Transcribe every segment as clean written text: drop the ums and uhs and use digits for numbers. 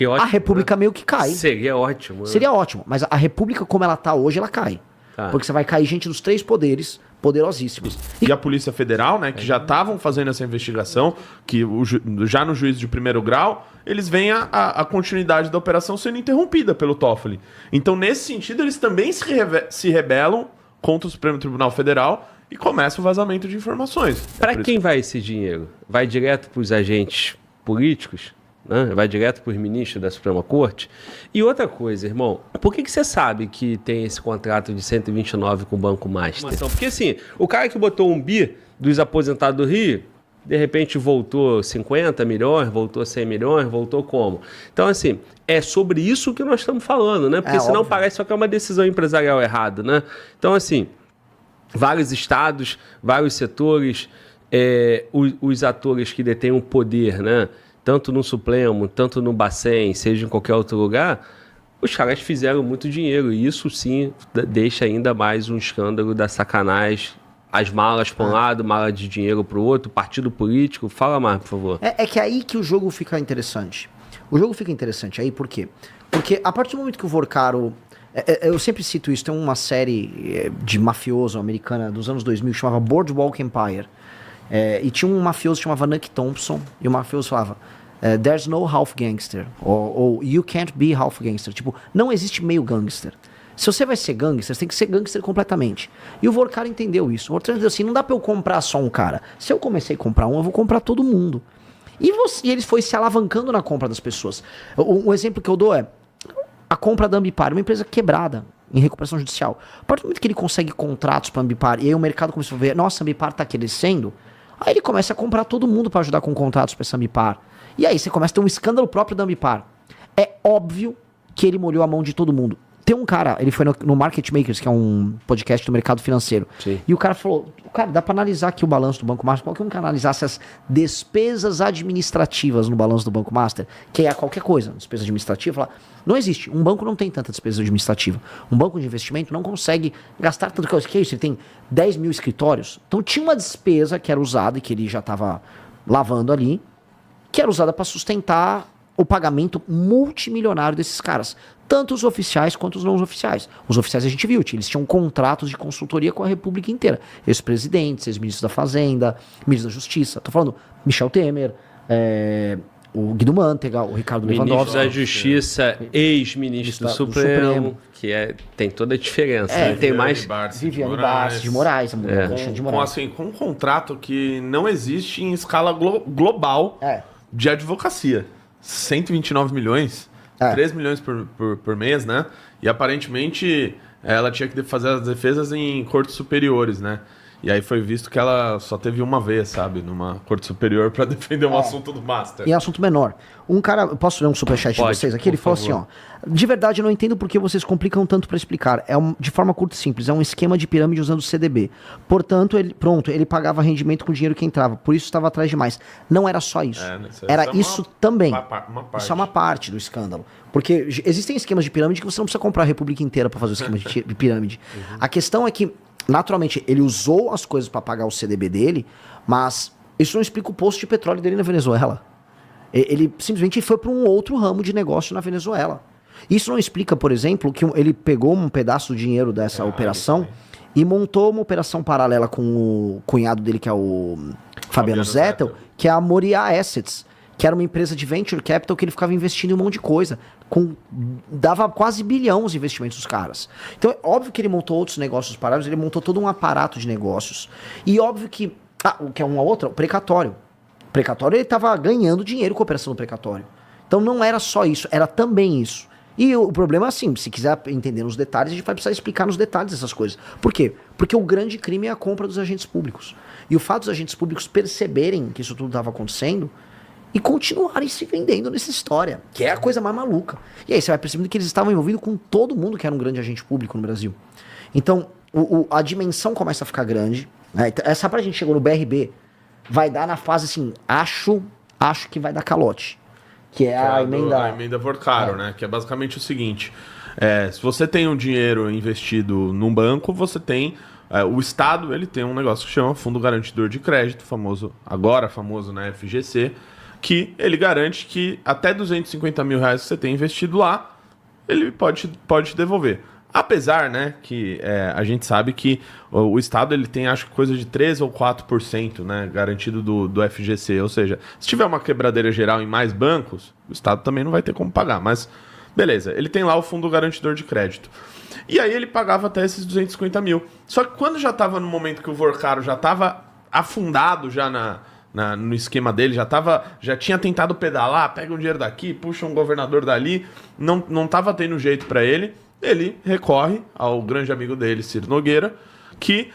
a República meio que cai. Seria ótimo. Seria ótimo, mas a República como ela tá hoje, ela cai. Porque você vai cair gente dos 3 poderes, poderosíssimos. E a Polícia Federal, né, que já estavam fazendo essa investigação, que já no juízo de primeiro grau, eles veem a continuidade da operação sendo interrompida pelo Toffoli. Então, nesse sentido, eles também se rebelam contra o Supremo Tribunal Federal e começa o vazamento de informações. Para quem vai esse dinheiro? Vai direto para os agentes políticos? Né? Vai direto para os ministros da Suprema Corte? E outra coisa, irmão, por que você sabe que tem esse contrato de 129 com o Banco Master? Porque assim, o cara que botou 1 bi dos aposentados do Rio, de repente voltou 50 milhões, voltou 100 milhões, voltou como? Então assim, é sobre isso que nós estamos falando, né? Porque senão óbvio. Parece só que é uma decisão empresarial errada, né? Então assim, vários estados, vários setores, os atores que detêm o poder, né? Tanto no Supremo, tanto no Bacen, seja em qualquer outro lugar, os caras fizeram muito dinheiro. E isso sim deixa ainda mais um escândalo da sacanagem. As malas para um lado, mala de dinheiro para o outro, partido político. Fala mais, por favor. É que é aí que o jogo fica interessante. O jogo fica interessante aí por quê? Porque a partir do momento que o Vorcaro... eu sempre cito isso, tem uma série de mafioso americana dos anos 2000 que chamava Boardwalk Empire. E tinha um mafioso que chamava Nuck Thompson, e o mafioso falava there's no half gangster, ou you can't be half gangster. Tipo, não existe meio gangster. Se você vai ser gangster, você tem que ser gangster completamente. E o Vorcaro entendeu isso. O Vorcaro entendeu assim, não dá pra eu comprar só um cara. Se eu comecei a comprar um, eu vou comprar todo mundo. E ele foi se alavancando na compra das pessoas. Um exemplo que eu dou é a compra da Ambipar, uma empresa quebrada em recuperação judicial. A partir do momento que ele consegue contratos para a Ambipar, e aí o mercado começou a ver, nossa, a Ambipar tá crescendo, aí ele começa a comprar todo mundo para ajudar com contratos para essa Ambipar. E aí você começa a ter um escândalo próprio da Ambipar. É óbvio que ele molhou a mão de todo mundo. Tem um cara, ele foi no Market Makers, que é um podcast do mercado financeiro. Sim. E o cara falou, cara, dá para analisar aqui o balanço do Banco Master. Qualquer um que analisasse as despesas administrativas no balanço do Banco Master, que é qualquer coisa, despesa administrativa, fala, não existe. Um banco não tem tanta despesa administrativa. Um banco de investimento não consegue gastar tanto que é isso. Ele tem 10 mil escritórios. Então tinha uma despesa que era usada e que ele já estava lavando ali, que era usada para sustentar o pagamento multimilionário desses caras. Tanto os oficiais quanto os não oficiais. Os oficiais a gente viu, eles tinham contratos de consultoria com a República inteira. Ex-presidentes, ex-ministros da Fazenda, ministros da Justiça. Tô falando Michel Temer, o Guido Mantega, o Ricardo Lewandowski. Ministro da Justiça, ex-ministro do Supremo, que tem toda a diferença. Né? Tem mais... Viviane Barsi de Moraes. Com um contrato que não existe em escala global de advocacia. 129 milhões... 3 milhões por mês, né? E aparentemente ela tinha que fazer as defesas em cortes superiores, né? E aí foi visto que ela só teve uma vez, sabe? Numa corte superior para defender um assunto do Master. E assunto menor. Um cara, posso ler um superchat de vocês aqui? Ele falou assim, ó. De verdade, eu não entendo por que vocês complicam tanto para explicar. De forma curta e simples. É um esquema de pirâmide usando o CDB. Portanto, ele pagava rendimento com o dinheiro que entrava. Por isso estava atrás demais. Não era só isso. Era isso também. Isso é uma parte do escândalo. Porque existem esquemas de pirâmide que você não precisa comprar a República inteira para fazer o esquema de pirâmide. A questão é que, naturalmente, ele usou as coisas para pagar o CDB dele, mas isso não explica o poço de petróleo dele na Venezuela. Ele simplesmente foi para um outro ramo de negócio na Venezuela. Isso não explica, por exemplo, que ele pegou um pedaço do dinheiro dessa operação e montou uma operação paralela com o cunhado dele, que é o Fabiano Zettel, que é a Moriá Assets, que era uma empresa de venture capital que ele ficava investindo em um monte de coisa. Dava quase bilhão os investimentos dos caras. Então é óbvio que ele montou outros negócios paralelos, ele montou todo um aparato de negócios. E óbvio que... o que é uma outra? O precatório. O precatório, ele estava ganhando dinheiro com a operação do precatório. Então não era só isso, era também isso. E o problema é assim, se quiser entender nos detalhes, a gente vai precisar explicar nos detalhes essas coisas. Por quê? Porque o grande crime é a compra dos agentes públicos. E o fato dos agentes públicos perceberem que isso tudo estava acontecendo e continuarem se vendendo nessa história, que é a coisa mais maluca. E aí você vai percebendo que eles estavam envolvidos com todo mundo que era um grande agente público no Brasil. Então, a dimensão começa a ficar grande. Né? Essa parte a gente chegou no BRB, vai dar na fase assim, acho que vai dar calote. Que é a emenda Vorcaro, né? Que é basicamente o seguinte, se você tem um dinheiro investido num banco, você tem... o Estado, ele tem um negócio que chama Fundo Garantidor de Crédito, famoso, né, FGC, que ele garante que até 250 mil reais que você tem investido lá, ele pode te devolver. Apesar, né, que a gente sabe que o Estado ele tem, acho que coisa de 3 ou 4%, né, garantido do FGC. Ou seja, se tiver uma quebradeira geral em mais bancos, o Estado também não vai ter como pagar. Mas, beleza, ele tem lá o fundo garantidor de crédito. E aí ele pagava até esses 250 mil. Só que quando já estava no momento que o Vorcaro já estava afundado já no esquema dele, já tinha tentado pedalar, pega um dinheiro daqui, puxa um governador dali, não estava tendo jeito para ele recorre ao grande amigo dele, Ciro Nogueira, que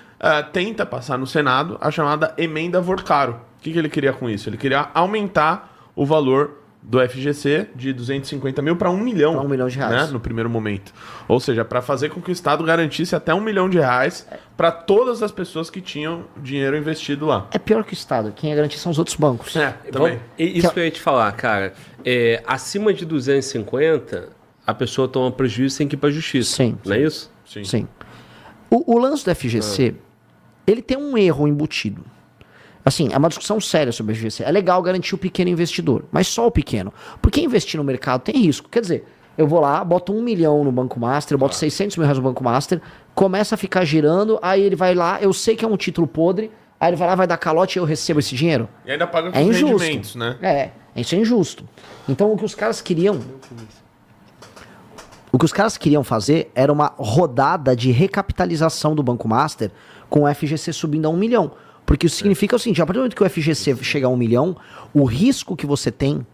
tenta passar no Senado a chamada emenda Vorcaro. O que ele queria com isso? Ele queria aumentar o valor do FGC de 250 mil para 1 milhão. Para 1 milhão de reais. Né, no primeiro momento. Ou seja, para fazer com que o Estado garantisse até 1 milhão de reais para todas as pessoas que tinham dinheiro investido lá. É pior que o Estado. Quem ia garantir são os outros bancos. Também. Isso que eu ia te falar, cara. Acima de 250... a pessoa toma prejuízo sem que ir para a justiça. Sim. Não é isso? Sim. O lance do FGC, ele tem um erro embutido. Assim, é uma discussão séria sobre o FGC. É legal garantir o pequeno investidor, mas só o pequeno. Porque investir no mercado tem risco. Quer dizer, eu vou lá, boto 1 milhão no Banco Master, eu boto 600 mil reais no Banco Master, começa a ficar girando, aí ele vai lá, eu sei que é um título podre, aí ele vai lá, vai dar calote e eu recebo esse dinheiro. E ainda paga com os rendimentos, né? Isso é injusto. Então o que os caras queriam... O que os caras queriam fazer era uma rodada de recapitalização do Banco Master com o FGC subindo a 1 milhão. Porque isso significa o seguinte, a partir do momento que o FGC chega a 1 milhão, o risco que você tem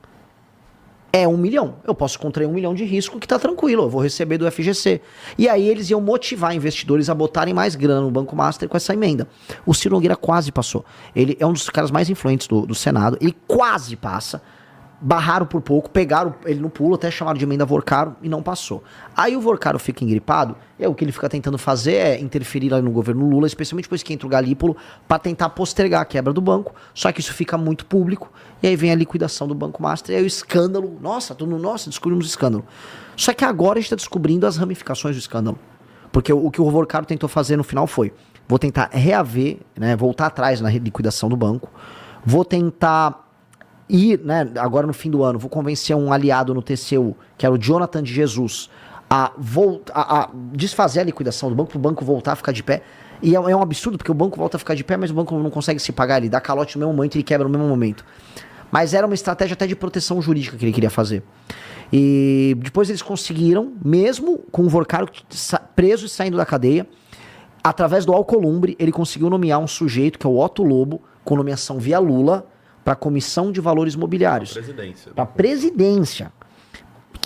é 1 milhão. Eu posso contrair 1 milhão de risco que tá tranquilo, eu vou receber do FGC. E aí eles iam motivar investidores a botarem mais grana no Banco Master com essa emenda. O Ciro Nogueira quase passou. Ele é um dos caras mais influentes do Senado, ele quase passa. Barraram por pouco, pegaram ele no pulo, até chamaram de emenda Vorcaro e não passou. Aí o Vorcaro fica engripado, e o que ele fica tentando fazer é interferir lá no governo Lula, especialmente depois que entra o Galípolo, para tentar postergar a quebra do banco, só que isso fica muito público, e aí vem a liquidação do Banco Master, e aí o escândalo, descobrimos o escândalo. Só que agora a gente está descobrindo as ramificações do escândalo. Porque o que o Vorcaro tentou fazer no final foi, vou tentar reaver, né, voltar atrás na liquidação do banco, vou tentar... E, né, agora no fim do ano, vou convencer um aliado no TCU, que era o Jonathan de Jesus, a desfazer a liquidação do banco, para o banco voltar a ficar de pé. E é um absurdo, porque o banco volta a ficar de pé, mas o banco não consegue se pagar, ele dá calote no mesmo momento e ele quebra no mesmo momento. Mas era uma estratégia até de proteção jurídica que ele queria fazer. E depois eles conseguiram, mesmo com o Vorcaro preso e saindo da cadeia, através do Alcolumbre, ele conseguiu nomear um sujeito, que é o Otto Lobo, com nomeação via Lula, para a Comissão de Valores Imobiliários. Para a presidência.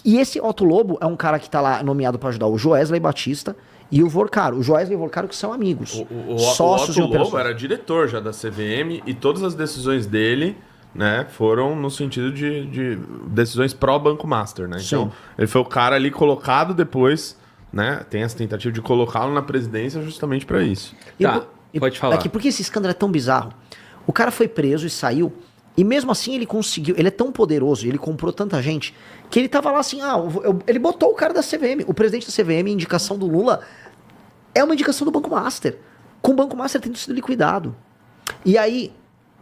E esse Otto Lobo é um cara que está lá nomeado para ajudar o Joesley Batista e o Vorcaro. O Joesley e o Vorcaro que são amigos. Sócios. O Otto Lobo era diretor já da CVM e todas as decisões dele, né, foram no sentido de decisões pró-Banco Master, né? Então, ele foi o cara ali colocado depois, né? Tem essa tentativa de colocá-lo na presidência justamente para isso. Pode falar. Porque esse escândalo é tão bizarro. O cara foi preso e saiu, e mesmo assim ele conseguiu, ele é tão poderoso, ele comprou tanta gente, que ele tava lá assim, ele botou o cara da CVM, o presidente da CVM, indicação do Lula, é uma indicação do Banco Master, com o Banco Master tendo sido liquidado. E aí,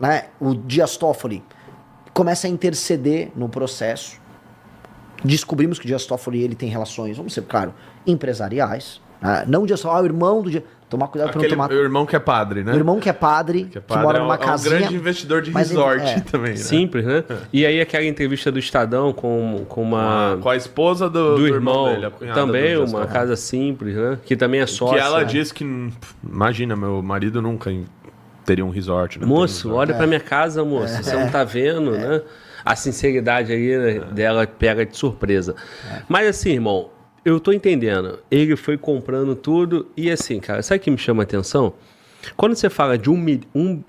né, o Dias Toffoli começa a interceder no processo, descobrimos que o Dias Toffoli ele tem relações, vamos ser claro, empresariais, não o Dias Toffoli, o irmão do Dias... Tomar cuidado para não tomar... O irmão que é padre, né? O irmão que é padre, que mora numa casinha... É um grande investidor de resort também, né? Simples, né? E aí aquela entrevista do Estadão com a esposa do irmão dele, a cunhada também, uma casa simples, né? Que também é sócia. Que ela diz que... Imagina, meu marido nunca teria um resort. Né? Moço, olha pra minha casa, moço. Você não tá vendo, né? A sinceridade aí dela pega de surpresa. Mas assim, irmão... Eu tô entendendo. Ele foi comprando tudo. E assim, cara, sabe o que me chama a atenção? Quando você fala de 1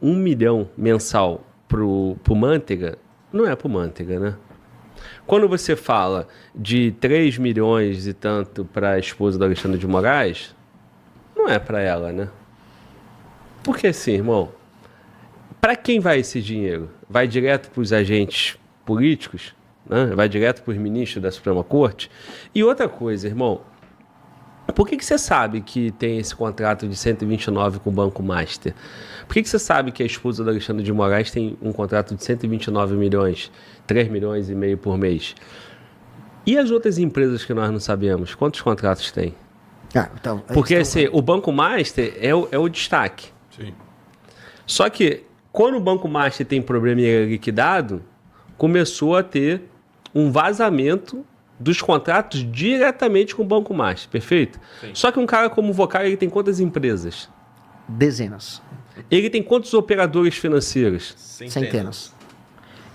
milhão mensal pro Manteiga, não é pro Manteiga, né? Quando você fala de 3 milhões e tanto pra esposa do Alexandre de Moraes, não é pra ela, né? Porque assim, irmão, pra quem vai esse dinheiro? Vai direto pros agentes políticos? Né? Vai direto para os ministros da Suprema Corte. E outra coisa, irmão, Por que você sabe que tem esse contrato de 129 com o Banco Master? Por que você sabe que a esposa do Alexandre de Moraes tem um contrato de 129 milhões, 3 milhões e meio por mês? E as outras empresas que nós não sabemos? Quantos contratos tem? Então, porque assim, o Banco Master é o destaque. Sim. Só que quando o Banco Master tem problema e é liquidado, começou a ter um vazamento dos contratos diretamente com o Banco Master, perfeito? Sim. Só que um cara como o Vocari, ele tem quantas empresas? Dezenas. Ele tem quantos operadores financeiros? Centenas.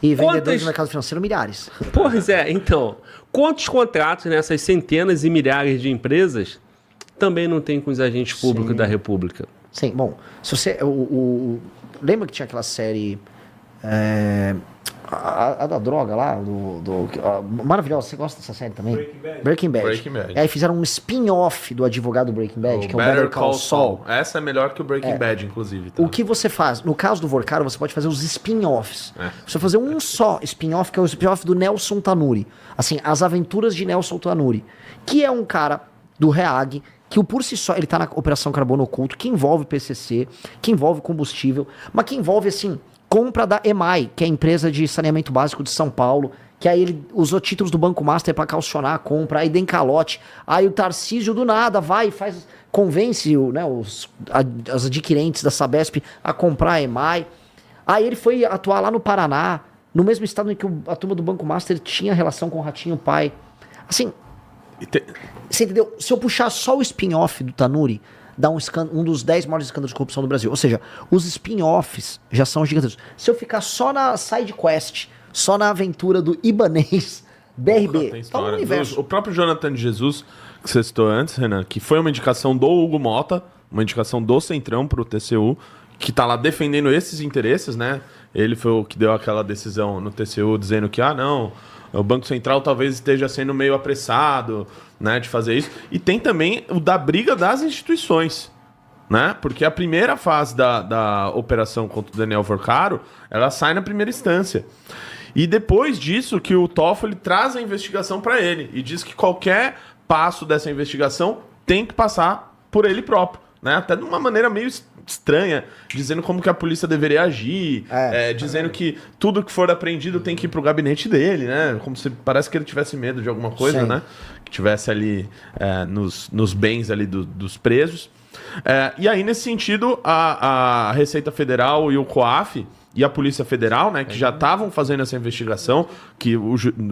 E vendedores do mercado financeiro, milhares. Pois é, então, quantos contratos nessas centenas e milhares de empresas também não tem com os agentes públicos da República? Sim, bom, se você... lembra que tinha aquela série... A da droga lá, maravilhosa, você gosta dessa série também? Breaking Bad. E aí fizeram um spin-off do advogado Breaking Bad, que é o Better Call Saul. Essa é melhor que o Breaking Bad, inclusive. Tá? O que você faz? No caso do Vorcaro, você pode fazer os spin-offs. Você vai fazer um só spin-off, que é o spin-off do Nelson Tanuri. Assim, As Aventuras de Nelson Tanuri. Que é um cara do REAG, que por si só, ele tá na Operação Carbono Oculto, que envolve PCC, que envolve combustível, mas que envolve, assim... compra da EMAI, que é a empresa de saneamento básico de São Paulo, que aí ele usou títulos do Banco Master para calcionar a compra, aí deu calote, aí o Tarcísio do nada vai e convence as adquirentes da Sabesp a comprar a EMAI, aí ele foi atuar lá no Paraná, no mesmo estado em que a turma do Banco Master tinha relação com o Ratinho Pai. Assim, você entendeu? Se eu puxar só o spin-off do Tanuri, dá um dos 10 maiores escândalos de corrupção do Brasil. Ou seja, os spin-offs já são gigantescos. Se eu ficar só na side quest, só na aventura do Ibanez, BRB, tá no universo. O próprio Jonathan de Jesus, que você citou antes, Renan, que foi uma indicação do Hugo Mota, uma indicação do Centrão pro TCU, que tá lá defendendo esses interesses, né? Ele foi o que deu aquela decisão no TCU, dizendo que, não... o Banco Central talvez esteja sendo meio apressado, né, de fazer isso. E tem também o da briga das instituições, né? Porque a primeira fase da operação contra o Daniel Vorcaro, ela sai na primeira instância. E depois disso que o Toffoli traz a investigação para ele e diz que qualquer passo dessa investigação tem que passar por ele próprio, né? Até de uma maneira meio estranha, dizendo como que a polícia deveria agir, dizendo que tudo que for apreendido tem que ir pro gabinete dele, né? Como se parece que ele tivesse medo de alguma coisa, né? Que tivesse ali nos bens ali dos presos. E aí, nesse sentido, a Receita Federal e o COAF e a Polícia Federal, né, que já estavam fazendo essa investigação, que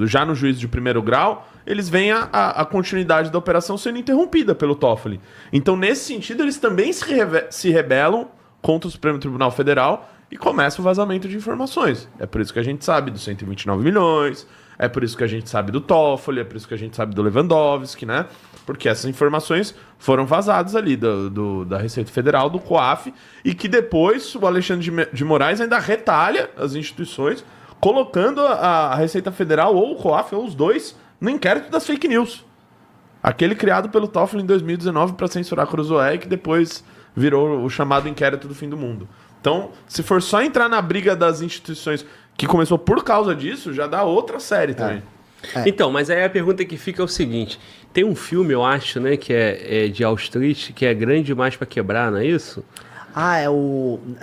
já no juízo de primeiro grau, eles veem a continuidade da operação sendo interrompida pelo Toffoli. Então, nesse sentido, eles também se rebelam contra o Supremo Tribunal Federal e começa o vazamento de informações. É por isso que a gente sabe dos 129 milhões, é por isso que a gente sabe do Toffoli, é por isso que a gente sabe do Lewandowski, né? Porque essas informações foram vazadas ali da Receita Federal, do COAF, e que depois o Alexandre de Moraes ainda retalha as instituições, colocando a Receita Federal ou o COAF, ou os dois, no inquérito das fake news. Aquele criado pelo Toffoli em 2019 para censurar a Cruzoé, que depois virou o chamado inquérito do fim do mundo. Então, se for só entrar na briga das instituições, que começou por causa disso, já dá outra série também. Então, mas aí a pergunta que fica é o seguinte: tem um filme, eu acho, né, que é de Wall Street, que é Grande Demais para Quebrar, não é isso?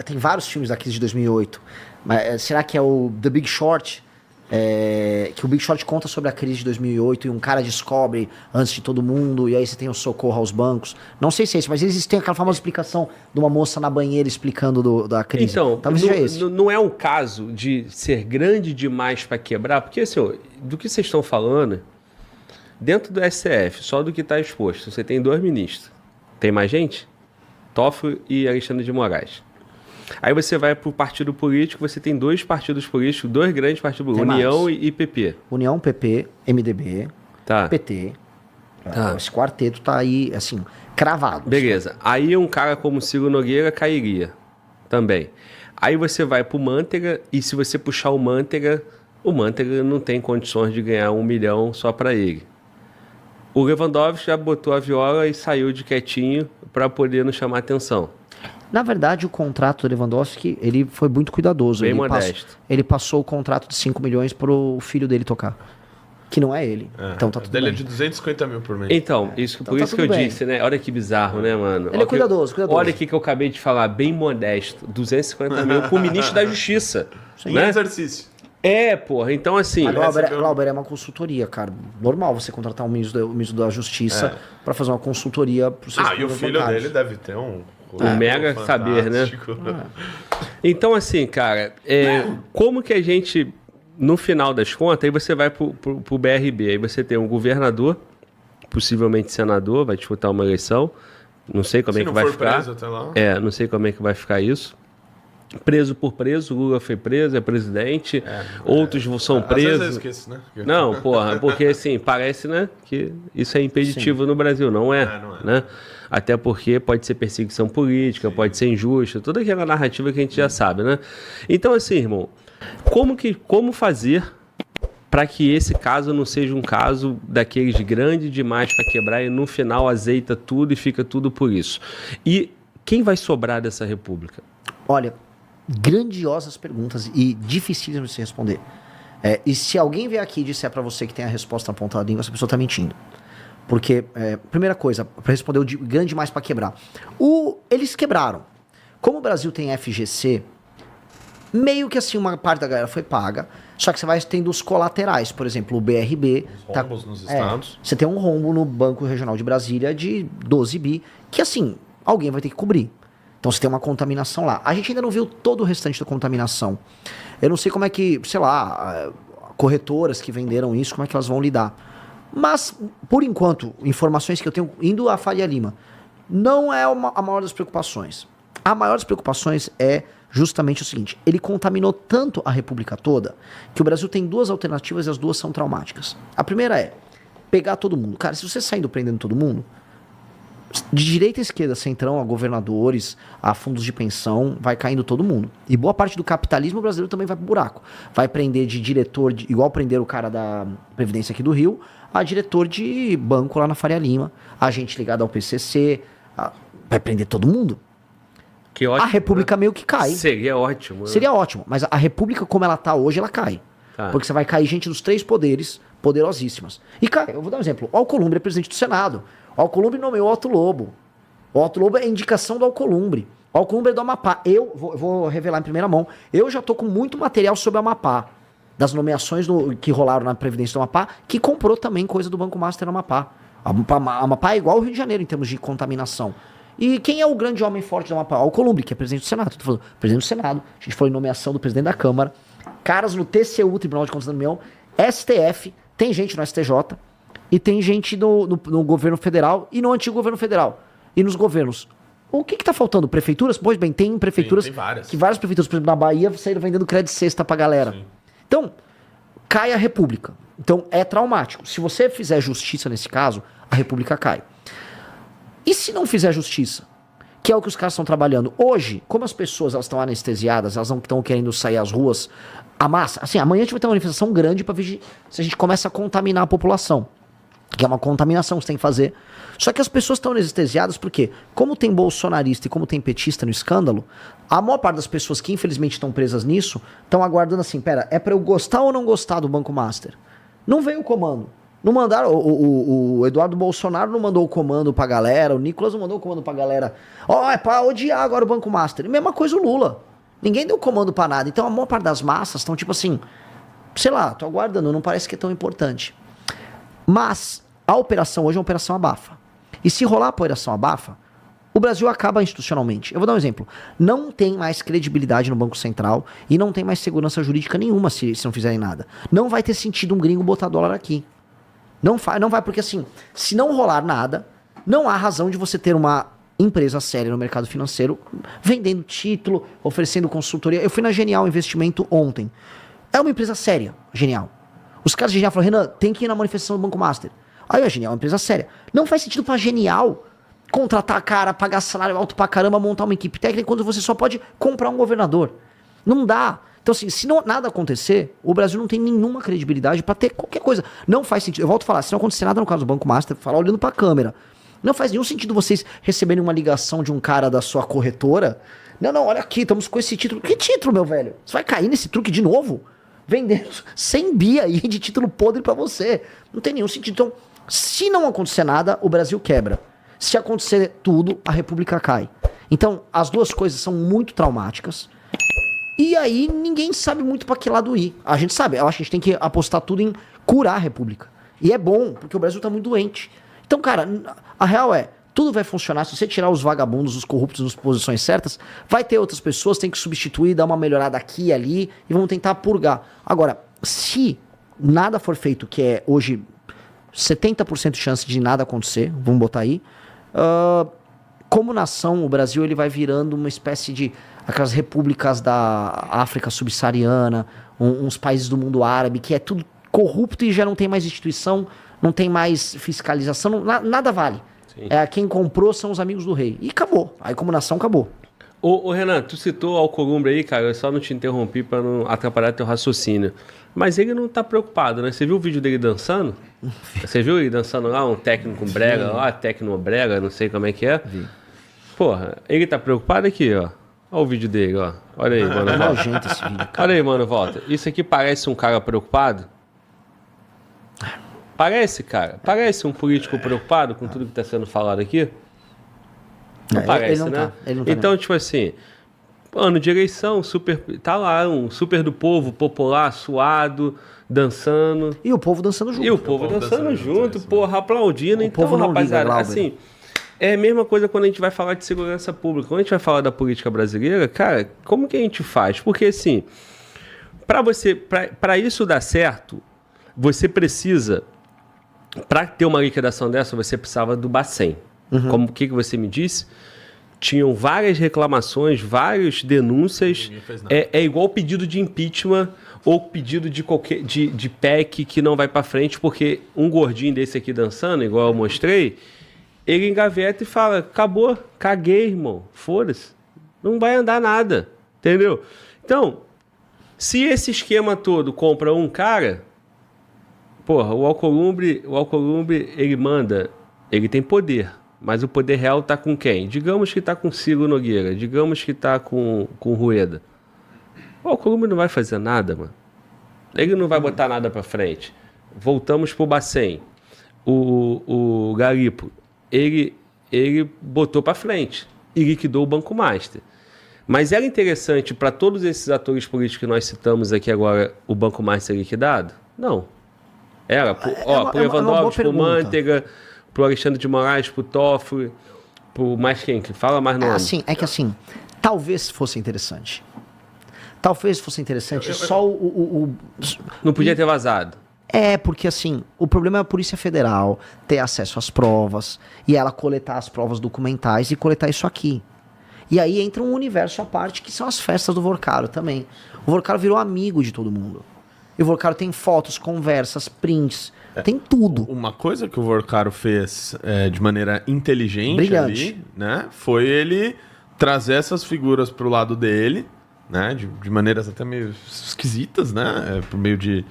Tem vários filmes da crise de 2008. Mas será que é o The Big Short? Que o Big Short conta sobre a crise de 2008 e um cara descobre antes de todo mundo, e aí você tem o socorro aos bancos. Não sei se é esse, mas eles têm aquela famosa explicação de uma moça na banheira explicando da crise. Então, talvez seja esse. Não é um caso de ser grande demais para quebrar, porque assim, do que vocês estão falando, dentro do STF, só do que está exposto, você tem 2 ministros. Tem mais gente? Toffoli e Alexandre de Moraes. Aí você vai para o partido político, você tem 2 partidos políticos, 2 grandes partidos políticos, União e PP. União, PP, MDB, PT. Esse quarteto tá aí, assim, cravado. Beleza. Assim. Aí um cara como Ciro Nogueira cairia também. Aí você vai para o Manteiga, e se você puxar o Manteiga não tem condições de ganhar 1 milhão só para ele. O Lewandowski já botou a viola e saiu de quietinho para poder não chamar atenção. Na verdade, o contrato do Lewandowski, ele foi muito cuidadoso. Bem modesto. Ele passou o contrato de 5 milhões pro filho dele tocar. que não é ele. Então tá tudo dele bem. é de 250 mil por mês. Então, por isso que eu bem. disse, né? Olha que bizarro, né, mano? Ele é cuidadoso. Olha aqui que eu acabei de falar, bem modesto. 250 mil pro ministro da Justiça. Em né? exercício. Porra. Então, assim... Glauber, é uma consultoria, cara. Normal você contratar um ministro da Justiça pra fazer uma consultoria pro seus e o filho bancários. dele deve ter um mega saber, né? Então, assim, cara, como que a gente... No final das contas, aí você vai pro BRB, aí você tem um governador, possivelmente senador, vai disputar uma eleição, não sei como é que vai ficar. Preso até lá. Não sei como é que vai ficar isso. Preso por preso, Lula foi preso, é presidente, outros são presos. Às vezes eu esqueço, né? Não, porra, porque assim, parece, né, que isso é impeditivo no Brasil, não é, né? Até porque pode ser perseguição política, pode ser injusta, toda aquela narrativa que a gente já sabe, né? Então, assim, irmão, como fazer para que esse caso não seja um caso daqueles grande demais para quebrar e no final azeita tudo e fica tudo por isso? E quem vai sobrar dessa república? Olha, grandiosas perguntas e dificílimas de se responder. E se alguém vier aqui e disser para você que tem a resposta na ponta da língua, essa pessoa tá mentindo. Porque, primeira coisa, para responder o grande demais para quebrar. Eles quebraram. Como o Brasil tem FGC, meio que assim, uma parte da galera foi paga, só que você vai tendo os colaterais, por exemplo, o BRB... Os rombos nos estados. Você tem um rombo no Banco Regional de Brasília de 12 bi, que assim, alguém vai ter que cobrir. Então você tem uma contaminação lá. A gente ainda não viu todo o restante da contaminação. Eu não sei como é que, sei lá, corretoras que venderam isso, como é que elas vão lidar. Mas, por enquanto, informações que eu tenho, indo a Faria Lima, não é a maior das preocupações. A maior das preocupações é justamente o seguinte: ele contaminou tanto a República toda que o Brasil tem duas alternativas e as duas são traumáticas. A primeira é pegar todo mundo. Cara, se você saindo prendendo todo mundo, de direita a esquerda, centrão, a governadores, a fundos de pensão, vai caindo todo mundo. E boa parte do capitalismo brasileiro também vai pro buraco. Vai prender de diretor, igual prender o cara da Previdência aqui do Rio, a diretor de banco lá na Faria Lima, a gente ligado ao PCC, vai prender todo mundo. Que ótimo, a República meio que cai. Seria ótimo. Seria ótimo, mas a República como ela tá hoje, ela cai. Porque você vai cair gente dos três poderes, poderosíssimas. E, cara, eu vou dar um exemplo. O Alcolumbre é presidente do Senado. O Alcolumbre nomeou o Otto Lobo. O Otto Lobo é indicação do Alcolumbre. O Alcolumbre é do Amapá. Eu vou revelar em primeira mão. Eu já tô com muito material sobre o Amapá. Das nomeações que rolaram na Previdência do Amapá, que comprou também coisa do Banco Master no Amapá. Amapá é igual ao Rio de Janeiro em termos de contaminação. E quem é o grande homem forte do Amapá? O Alcolumbre, que é presidente do Senado. Tô falando, presidente do Senado. A gente falou em nomeação do presidente da Câmara. Caras no TCU, Tribunal de Contas da União, STF, tem gente no STJ e tem gente no governo federal e no antigo governo federal. E nos governos. O que tá faltando? Prefeituras? Pois bem, tem prefeituras. Tem várias. Que várias prefeituras, por exemplo, na Bahia, saíram vendendo crédito cesta pra galera. Sim. Então, cai a República. Então, é traumático. Se você fizer justiça nesse caso, a República cai. E se não fizer justiça? Que é o que os caras estão trabalhando. Hoje, como as pessoas estão anestesiadas, elas não estão querendo sair às ruas, a massa... Assim, amanhã a gente vai ter uma manifestação grande para ver se a gente começa a contaminar a população. Que é uma contaminação que você tem que fazer. Só que as pessoas estão anestesiadas porque, como tem bolsonarista e como tem petista no escândalo, a maior parte das pessoas que infelizmente estão presas nisso, estão aguardando assim, pera, é para eu gostar ou não gostar do Banco Master? Não veio o comando. Não mandaram, o Eduardo Bolsonaro não mandou o comando pra galera, o Nicolas não mandou o comando pra galera. É pra odiar agora o Banco Master. E mesma coisa o Lula. Ninguém deu comando pra nada. Então a maior parte das massas estão tipo assim, sei lá, tô aguardando, não parece que é tão importante. Mas a operação hoje é uma operação abafa. E se rolar a operação abafa, o Brasil acaba institucionalmente. Eu vou dar um exemplo. Não tem mais credibilidade no Banco Central e não tem mais segurança jurídica nenhuma se não fizerem nada. Não vai ter sentido um gringo botar dólar aqui. Não vai, porque assim, se não rolar nada, não há razão de você ter uma empresa séria no mercado financeiro vendendo título, oferecendo consultoria. Eu fui na Genial Investimento ontem. É uma empresa séria, Genial. Os caras de Genial falaram, Renan, tem que ir na manifestação do Banco Master. Aí a Genial é uma empresa séria. Não faz sentido pra Genial contratar cara, pagar salário alto pra caramba, montar uma equipe técnica, quando você só pode comprar um governador. Não dá. Então, assim, se nada acontecer, o Brasil não tem nenhuma credibilidade pra ter qualquer coisa. Não faz sentido. Eu volto a falar, se não acontecer nada no caso do Banco Master, falar olhando pra câmera. Não faz nenhum sentido vocês receberem uma ligação de um cara da sua corretora. Não, olha aqui, estamos com esse título. Que título, meu velho? Você vai cair nesse truque de novo? vendendo 100 bi aí de título podre pra você. Não tem nenhum sentido. Então, se não acontecer nada, o Brasil quebra. Se acontecer tudo, a República cai. Então, as duas coisas são muito traumáticas. E aí, ninguém sabe muito pra que lado ir. A gente sabe, eu acho que a gente tem que apostar tudo em curar a República. E é bom, porque o Brasil tá muito doente. Então, cara, a real é, tudo vai funcionar. Se você tirar os vagabundos, os corruptos nas posições certas, vai ter outras pessoas, tem que substituir, dar uma melhorada aqui e ali, e vamos tentar purgar. Agora, se nada for feito, que é hoje 70% de chance de nada acontecer, vamos botar aí, como nação, o Brasil ele vai virando uma espécie de aquelas repúblicas da África subsaariana, uns países do mundo árabe, que é tudo corrupto e já não tem mais instituição, não tem mais fiscalização, nada vale. Quem comprou são os amigos do rei. E acabou. Aí como nação, acabou. Ô Renan, tu citou Alcolumbre aí, cara, eu só não te interrompi pra não atrapalhar teu raciocínio. Mas ele não tá preocupado, né? Você viu o vídeo dele dançando? Você viu ele dançando lá, um técnico brega, lá, tecnobrega, não sei como é que é? Vi. Porra, ele tá preocupado aqui, ó. Olha o vídeo dele, ó. Olha aí, mano. É nojento esse vídeo, cara. Olha aí, mano, volta. Isso aqui parece um cara preocupado? Parece, cara. Parece um político preocupado com tudo que tá sendo falado aqui? Não parece, ele não né? Tá, ele não tá então, mesmo. tipo assim, ano de eleição, super, tá lá, um super do povo, popular, suado, dançando. E o povo dançando junto. E o povo dançando junto, porra, aplaudindo. O Então, povo não rapaziada, liga, assim, é a mesma coisa quando a gente vai falar de segurança pública. Quando a gente vai falar da política brasileira, cara, como que a gente faz? Porque, assim, para isso dar certo, você precisa, para ter uma liquidação dessa, você precisava do Bacen. Como que você me disse? Tinham várias reclamações, várias denúncias. É igual pedido de impeachment ou pedido de PEC que não vai para frente, porque um gordinho desse aqui dançando, igual eu mostrei, ele engaveta e fala, acabou, caguei, irmão, foda-se, não vai andar nada, entendeu? Então, se esse esquema todo compra um cara, porra, o Alcolumbre, ele manda, ele tem poder, mas o poder real tá com quem? Digamos que tá com Ciro Nogueira, digamos que tá com Rueda. O Alcolumbre não vai fazer nada, mano. Ele não vai botar nada pra frente. Voltamos pro Bacen. O Garipo, ele botou pra frente e liquidou o Banco Master. Mas era interessante para todos esses atores políticos que nós citamos aqui agora, o Banco Master liquidado? Não. Era, pro Lewandowski, pro Manteiga, pro Alexandre de Moraes, pro Toffoli, pro mais quem? Fala mais nome. Assim, talvez fosse interessante. Talvez fosse interessante só Não podia ter vazado. Porque assim, o problema é a Polícia Federal ter acesso às provas e ela coletar as provas documentais e coletar isso aqui. E aí entra um universo à parte que são as festas do Vorcaro também. O Vorcaro virou amigo de todo mundo. E o Vorcaro tem fotos, conversas, prints, tem tudo. Uma coisa que o Vorcaro fez de maneira inteligente Brilhante. ali, né, foi ele trazer essas figuras pro lado dele, né, de maneiras até meio esquisitas, né, por meio de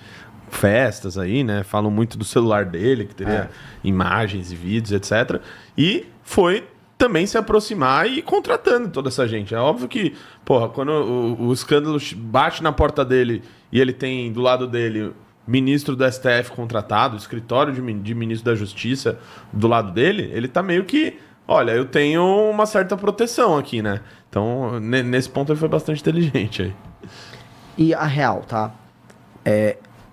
festas aí, né, falam muito do celular dele, que teria imagens e vídeos, etc. E foi também se aproximar e ir contratando toda essa gente. É óbvio que, porra, quando o escândalo bate na porta dele e ele tem do lado dele ministro do STF contratado, escritório de ministro da Justiça do lado dele, ele tá meio que, olha, eu tenho uma certa proteção aqui, né? Então, nesse ponto ele foi bastante inteligente aí. E a real, tá?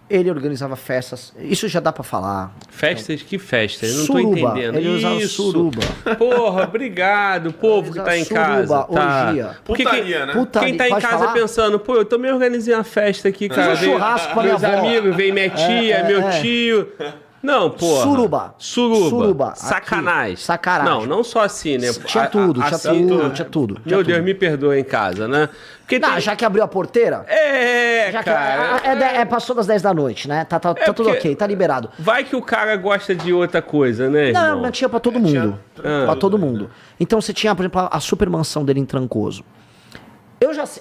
Ele organizava festas, isso já dá pra falar. Festas? Que festa? Eu não Suruba, tô entendendo. ele usava Isso. suruba. Porra, obrigado, povo que tá em casa. Tá. Orgia. Porque Putaria, né? Quem tá em Pode casa falar? pensando, pô, eu também organizei uma festa aqui, cara. um churrasco pra minha meus avó. amigos, veio minha tia, meu tio. Não, porra. Suruba. Sacanagem. Aqui. Sacanagem. Não só assim, né? Tinha tudo. Meu Deus, me perdoa em casa, né? Porque Já que abriu a porteira? cara. Passou das 10 da noite, né? Tá tudo porque ok, tá liberado. Vai que o cara gosta de outra coisa, né, irmão? Não, tinha pra todo mundo. Pra todo mundo. Então você tinha, por exemplo, a super mansão dele em Trancoso.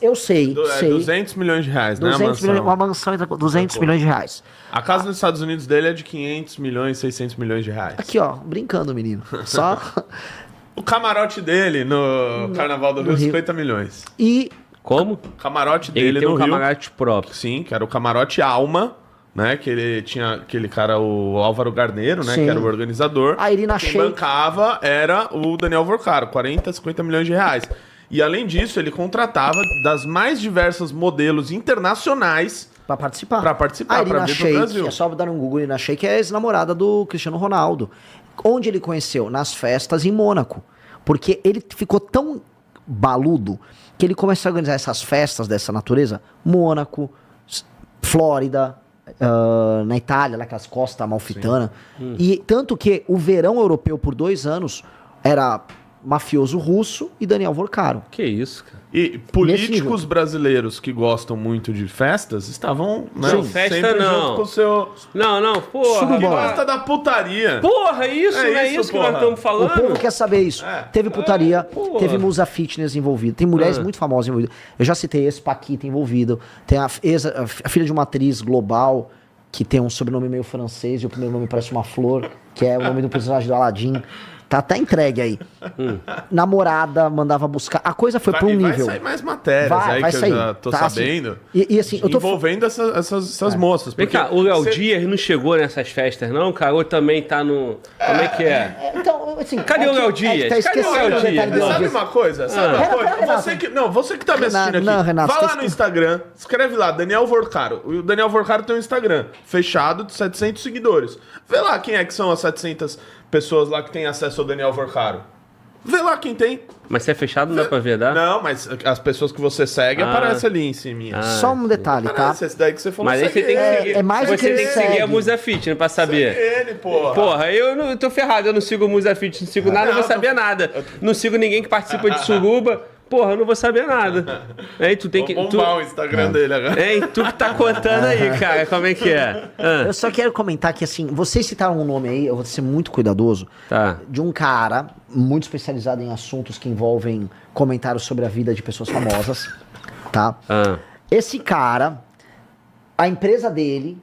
Eu sei. 200 milhões de reais, 200 né? A mansão. milhões, uma mansão em 200 milhões de reais. A casa nos Estados Unidos dele é de 500 milhões, 600 milhões de reais. Aqui, ó, brincando, menino. Só. O camarote dele no Carnaval do Rio, 50 milhões. E Como? Camarote dele Ele tem no um Rio. camarote próprio. Sim, que era o Camarote Alma, né? Que ele tinha aquele cara, o Álvaro Garneiro, né? Sim. Que era o organizador. A Irina Quem Shayk. bancava era o Daniel Vorcaro, 40, 50 milhões de reais. E além disso, ele contratava das mais diversas modelos internacionais Pra participar. pra participar, A Irina pra vir pro Shayk, Brasil. é só dar um Google, Irina Shayk é ex-namorada do Cristiano Ronaldo. Onde ele conheceu? Nas festas em Mônaco. Porque ele ficou tão baludo que ele começou a organizar essas festas dessa natureza. Mônaco, Flórida, na Itália, naquelas costas amalfitanas. E tanto que o verão europeu por 2 anos era mafioso russo e Daniel Vorcaro. Que isso, cara. E políticos brasileiros que gostam muito de festas estavam, né, Sim, festa sempre não. junto com o seu... Não, porra. Suruba. Que gosta da putaria. Porra, isso, É não é isso, isso que nós porra. estamos O falando? povo quer saber isso. Teve putaria, porra. teve musa fitness envolvida, tem mulheres muito famosas envolvidas. Eu já citei esse Paquita envolvido, tem a filha de uma atriz global que tem um sobrenome meio francês e o primeiro nome parece uma flor, que é o nome do personagem do Aladdin. Tá até entregue aí. Namorada, mandava buscar. A coisa foi pra um nível. Vai sair mais matérias Vai aí sair. eu já tô Tá, assim, sabendo. e assim, eu tô envolvendo essas moças. Vem Porque cá, o Léo cê- Dias não chegou nessas festas, não, cara? Ou também tá no... Como é que é? Então, assim, Cadê o Léo Dias? Tá Cadê o Léo esquecendo o Dias? detalhe do Léo Sabe Dias. uma coisa? Sabe uma Renato, coisa? Renato. Você que tá me assistindo aqui, Não, Renato, vai você lá no Instagram, escreve lá, Daniel Vorcaro. O Daniel Vorcaro tem um Instagram fechado de 700 seguidores. Vê lá quem é que são as 700 pessoas lá que têm acesso ao Daniel Vorcaro. Vê lá quem tem. Mas se é fechado, não dá pra ver, dá? Não, mas as pessoas que você segue Ah. aparece ali em cima. Só um detalhe, tá? Aparece esse daí que você falou. Mas aí você segue tem que ele. seguir. é mais do você que ele tem que seguir a segue. Musa Fitness pra saber. Ele, porra. Porra, eu não tô ferrado, eu não sigo o Musa Fitness, não sigo nada, eu vou não, saber nada. Não sigo ninguém que participa de suruba. Porra, eu não vou saber nada. Aí tu tem que. Vou Tu, bombar o Instagram dele agora. hein, tu que tá contando aí, cara, como é que é? Ah, Eu só quero comentar que, assim, vocês citaram um nome aí, eu vou ser muito cuidadoso, tá. de um cara muito especializado em assuntos que envolvem comentários sobre a vida de pessoas famosas, tá? Ah. Esse cara, a empresa dele,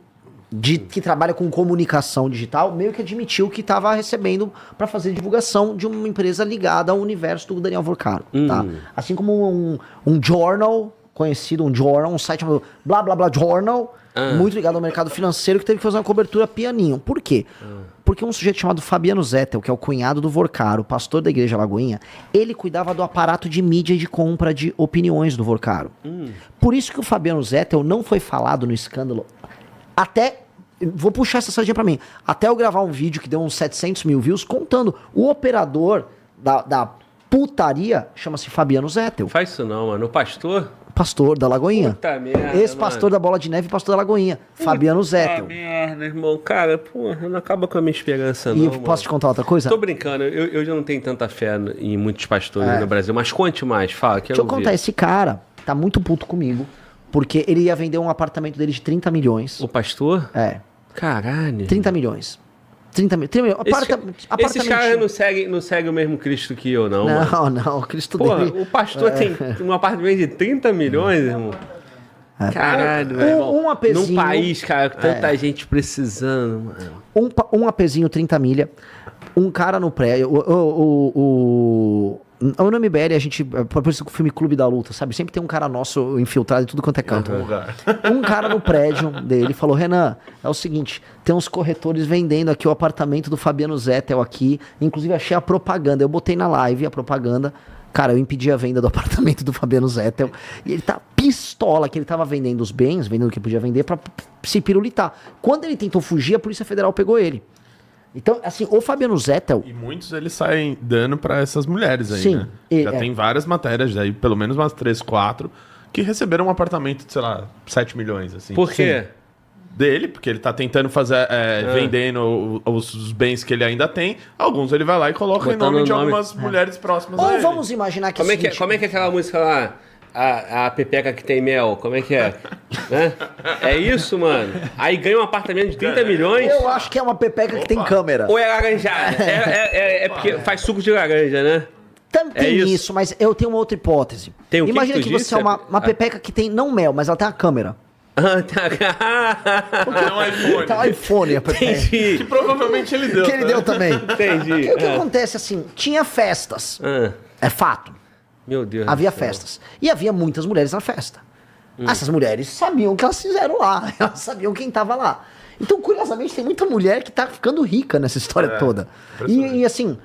que trabalha com comunicação digital, meio que admitiu que estava recebendo para fazer divulgação de uma empresa ligada ao universo do Daniel Vorcaro, tá? Assim como um jornal conhecido, um site chamado Blá Blá Blá Journal, muito ligado ao mercado financeiro, que teve que fazer uma cobertura pianinho. Por quê? Porque um sujeito chamado Fabiano Zettel, que é o cunhado do Vorcaro, pastor da Igreja Lagoinha, ele cuidava do aparato de mídia e de compra de opiniões do Vorcaro. Por isso que o Fabiano Zettel não foi falado no escândalo até... Vou puxar essa sardinha pra mim. Até eu gravar um vídeo que deu uns 700 mil views contando. O operador da putaria chama-se Fabiano Zettel. Faz isso não, mano. O pastor? Pastor da Lagoinha. Puta merda, Ex-pastor da Bola de Neve e pastor da Lagoinha. Fabiano Zettel. merda, irmão. Cara, porra, não acaba com a minha esperança, E não, posso te contar outra coisa? Tô brincando, eu já não tenho tanta fé em muitos pastores no Brasil, mas conte mais, fala, quero Deixa eu contar, esse cara tá muito puto comigo, porque ele ia vender um apartamento dele de 30 milhões. O pastor? É, Caralho. 30 milhões. 30 milhões. Esses caras não seguem o mesmo Cristo que eu, não, mano. Não, o Cristo Porra, dele... o pastor tem um apartamento de 30 milhões, irmão. Caralho, velho. irmão. Um apezinho- Num país, cara, com tanta gente precisando, mano. Um apezinho 30 milha, um cara no prédio, o MBL, a gente, por isso que o filme Clube da Luta, sabe? Sempre tem um cara nosso infiltrado em tudo quanto é canto. Um cara no prédio dele falou, Renan, é o seguinte, tem uns corretores vendendo aqui o apartamento do Fabiano Zettel aqui, inclusive achei a propaganda, eu botei na live a propaganda, cara, eu impedi a venda do apartamento do Fabiano Zettel, e ele tá pistola que ele tava vendendo os bens, vendendo o que podia vender pra se pirulitar. Quando ele tentou fugir, a Polícia Federal pegou ele. Então, assim, o Fabiano Zettel... E muitos eles saem dando pra essas mulheres aí, Sim, né? e- Já tem várias matérias, aí, pelo menos umas 3, 4, que receberam um apartamento de, sei lá, 7 milhões, assim. Por quê? Dele, porque ele tá tentando fazer, vendendo os bens que ele ainda tem. Alguns ele vai lá e coloca em Botando nome de o nome. algumas mulheres próximas a Ou ele. vamos imaginar que Como é é o que, seguinte, como é que é aquela música lá? A pepeca que tem mel, como é que é? Né? É isso, mano? Aí ganha um apartamento de 30 milhões? Eu acho que é uma pepeca que tem câmera. Ou é laranjada? É porque faz suco de laranja, né? Tem isso. isso, mas eu tenho uma outra hipótese. Tem o que Imagina que que, tu você disse? é uma pepeca que tem não mel, mas ela tem uma câmera. Ah, tá. É um iPhone. Tá um iPhone a pepeca. Entendi. Que provavelmente ele deu. Que ele né? deu também. Entendi. O que acontece assim? Tinha festas. É fato. Meu Deus. Havia festas. E havia muitas mulheres na festa. Essas mulheres sabiam o que elas fizeram lá. Elas sabiam quem tava lá. Então, curiosamente, tem muita mulher que tá ficando rica nessa história toda. E assim...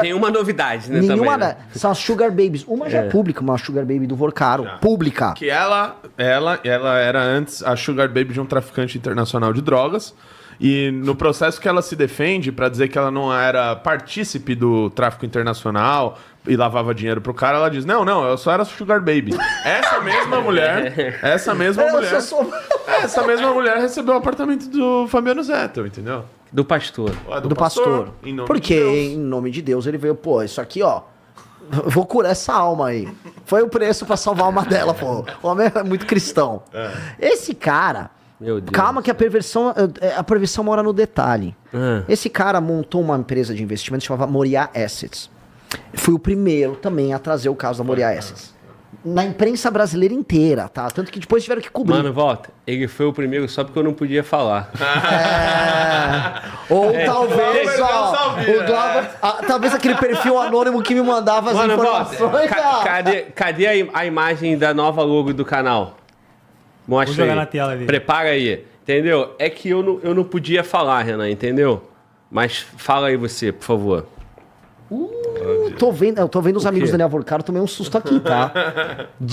Nenhuma novidade, né? Nenhuma, também, né? São as Sugar Babies. Uma já é pública, uma Sugar Baby do Vorcaro. Pública. Que ela era antes a Sugar Baby de um traficante internacional de drogas. E no processo que ela se defende pra dizer que ela não era partícipe do tráfico internacional e lavava dinheiro pro cara, ela diz, não, eu só era Sugar Baby. Essa mesma mulher recebeu o apartamento do Fabiano Zettel, entendeu? Do pastor. Do pastor. Porque em nome de Deus ele veio, pô, isso aqui, ó, vou curar essa alma aí. Foi o preço pra salvar a alma dela, pô. O homem é muito cristão. Esse cara... Meu Deus. Calma que a perversão mora no detalhe. Esse cara montou uma empresa de investimento chamada Moriá Assets. Fui o primeiro também a trazer o caso da Moriá Assets. Na imprensa brasileira inteira, tá? Tanto que depois tiveram que cobrir. Mano, volta. Ele foi o primeiro só porque eu não podia falar. Ou talvez, ó, o Glauber, talvez aquele perfil anônimo que me mandava as informações. Cadê a imagem da nova logo do canal? Mostra. Vou jogar na tela ali. Prepara aí. Entendeu? É que eu não podia falar, Renan, entendeu? Mas fala aí você, por favor. Eu tô vendo os amigos do Daniel Vorcaro, tomei um susto aqui, tá?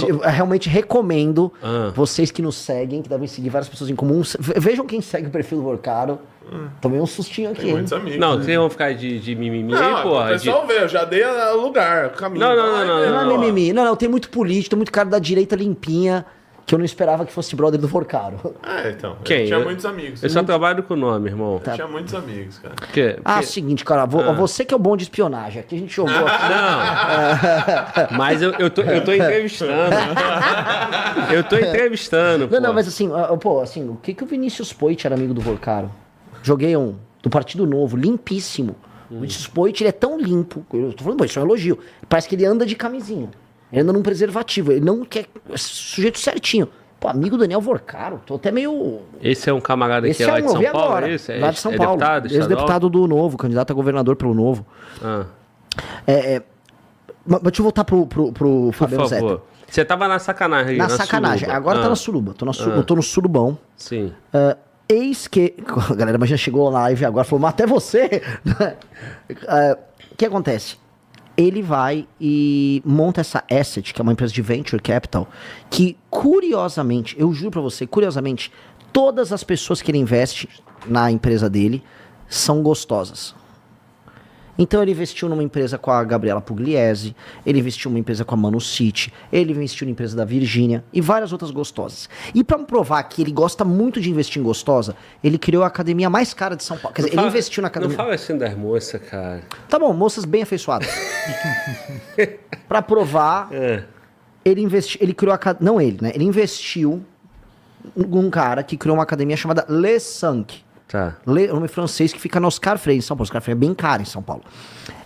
Eu realmente recomendo vocês que nos seguem, que devem seguir várias pessoas em comum. Vejam quem segue o perfil do Vorcaro. Tomei um sustinho aqui, hein? Não, vocês vão ficar de mimimi aí, porra. O pessoal vê, eu já dei o lugar, o caminho. Não é mimimi. Não, tem muito político, tem muito cara da direita limpinha. Que eu não esperava que fosse brother do Vorcaro. Então. Quem? Eu tinha muitos amigos. Eu só trabalho com o nome, irmão. Eu tinha muitos amigos, cara. Seguinte, cara. Você que é o bom de espionagem. Aqui a gente jogou aqui. Não. Mas eu tô entrevistando. Eu tô entrevistando, pô. Não, mas assim, o que o Vinícius Poit era amigo do Vorcaro? Joguei do Partido Novo, limpíssimo. O Vinícius Poit, ele é tão limpo. Eu tô falando, isso é um elogio. Parece que ele anda de camisinha. Ele anda num preservativo, ele não quer sujeito certinho. Pô, amigo Daniel Vorcaro, tô até meio... Esse é um camarada que é lá de São Paulo, é isso? Lá de São Paulo, ex-deputado do Novo, candidato a governador pelo Novo. Mas deixa eu voltar pro Fabiano Zettel. Você tava na sacanagem. Na sacanagem, suruba. Agora tá na suruba, eu tô no surubão. Sim. Eis que... A galera já chegou na live agora, falou, mas até você... O que acontece? Ele vai e monta essa Asset, que é uma empresa de Venture Capital, que curiosamente, eu juro pra você, curiosamente, todas as pessoas que ele investe na empresa dele são gostosas. Então ele investiu numa empresa com a Gabriela Pugliese, ele investiu numa empresa com a Manu City, ele investiu na empresa da Virgínia e várias outras gostosas. E pra provar que ele gosta muito de investir em gostosa, ele criou a academia mais cara de São Paulo. Quer dizer, ele investiu na academia... Não fala assim das moças, cara. Tá bom, moças bem afeiçoadas. Pra provar, ele criou a... Não ele, né? Ele investiu num cara que criou uma academia chamada Le Cinq. Tá. O nome francês que fica no Oscar Freire, em São Paulo. Oscar Freire é bem caro em São Paulo.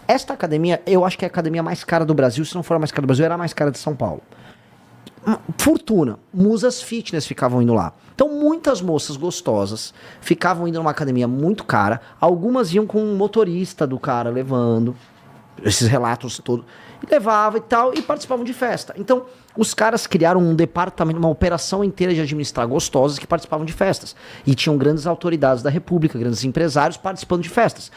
Esta academia, eu acho que é a academia mais cara do Brasil. Se não for a mais cara do Brasil, era a mais cara de São Paulo. Fortuna. Musas Fitness ficavam indo lá. Então, muitas moças gostosas ficavam indo numa academia muito cara. Algumas iam com um motorista do cara levando esses relatos todos. Levava e tal, e participavam de festa. Então, os caras criaram um departamento, uma operação inteira de administrar gostosas que participavam de festas. E tinham grandes autoridades da República, grandes empresários participando de festas.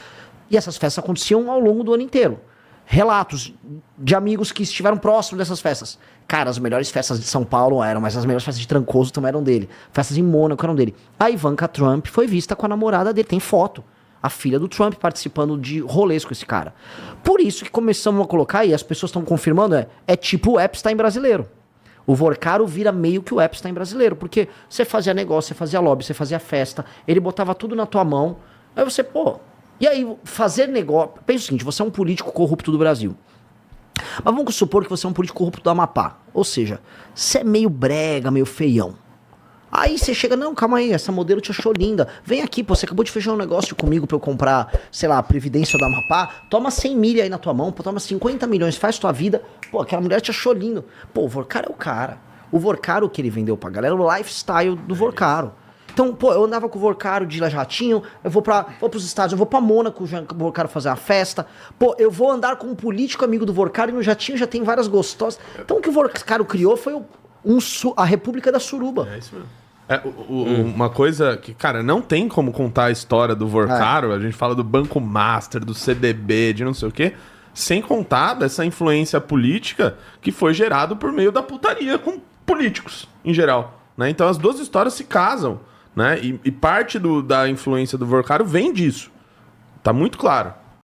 E essas festas aconteciam ao longo do ano inteiro. Relatos de amigos que estiveram próximos dessas festas. Cara, as melhores festas de São Paulo eram, mas as melhores festas de Trancoso também eram dele. Festas em Mônaco eram dele. A Ivanka Trump foi vista com a namorada dele, tem foto. A filha do Trump participando de rolês com esse cara. Por isso que começamos a colocar, e as pessoas estão confirmando, é tipo o Epstein brasileiro. O Vorcaro vira meio que o Epstein brasileiro, porque você fazia negócio, você fazia lobby, você fazia festa, ele botava tudo na tua mão, aí você, e aí fazer negócio... Pensa o seguinte, você é um político corrupto do Brasil. Mas vamos supor que você é um político corrupto do Amapá. Ou seja, você é meio brega, meio feião. Aí você chega, não, calma aí, essa modelo te achou linda. Vem aqui, pô, você acabou de fechar um negócio comigo pra eu comprar, sei lá, a Previdência do Amapá. Toma 100 milha aí na tua mão, pô, toma 50 milhões, faz tua vida. Pô, aquela mulher te achou lindo. Pô, o Vorcaro é o cara. O Vorcaro que ele vendeu pra galera, o lifestyle do Vorcaro. Então, pô, eu andava com o Vorcaro de jatinho, eu vou pros Estados, eu vou pra Mônaco com o Vorcaro fazer uma festa. Pô, eu vou andar com um político amigo do Vorcaro e no jatinho já tem várias gostosas. Então o que o Vorcaro criou foi a República da Suruba. É isso mesmo. Uma coisa que, cara, não tem como contar a história do Vorcaro, a gente fala do Banco Master, do CDB, de não sei o quê, sem contar dessa influência política que foi gerado por meio da putaria com políticos, em geral. Né? Então as duas histórias se casam, né? E parte da influência do Vorcaro vem disso. Tá muito claro.